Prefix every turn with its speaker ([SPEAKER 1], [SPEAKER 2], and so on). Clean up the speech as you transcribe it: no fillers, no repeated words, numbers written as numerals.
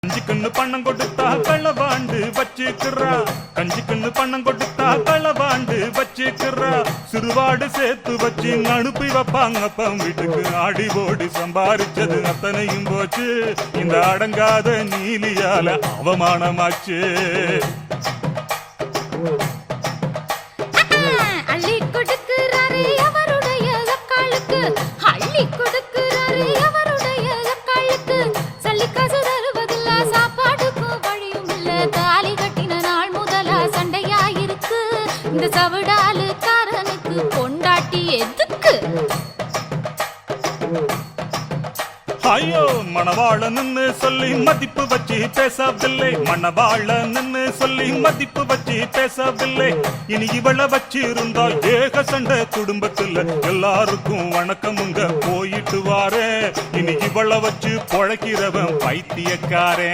[SPEAKER 1] கஞ்சிக்குன்னு பணம் கொடுத்தா களவாண்டு வச்சுக்கிறா, கஞ்சிக்குன்னு பணம் கொடுத்தா களவாண்டு வச்சுக்கிறா. சிறுவாடு சேர்த்து வச்சு அனுப்பி வைப்பாங்க அப்பம் வீட்டுக்கு. ஆடி ஓடி சம்பாரிச்சது அத்தனையும் போச்சு, இந்த அடங்காத நீலியால அவமானமாச்சு.
[SPEAKER 2] அள்ளி கொடுக்கிறாரு அவருடைய அக்காளுக்கு, அள்ளி கொடுக்கிறாரு அவருடைய அக்காளுக்கு. சல்லிக்காசு தருவதில்ல, சாப்பாடுக்கும் வழியும் இல்ல. தாலி கட்டின நாள் முதலா சண்டையாயிருக்கு. இந்த சவடாலுக்காரனுக்கு பொண்டாட்டி எதுக்கு?
[SPEAKER 1] ஐயோ மணவாளன்னு சொல்லி மதிப்பு வச்சு பேசவில்லை, மணவாளன்னு சொல்லி மதிப்பு வச்சு பேசவில்லை. இனி இவளை வச்சு இருந்தா ஏக சண்டை குடும்பத்துல. எல்லாருக்கும் வணக்கமுங்க போயிட்டு வாரே. இனி இவளை வச்சு பொழைக்கிறவன் பைத்தியக்காரன்.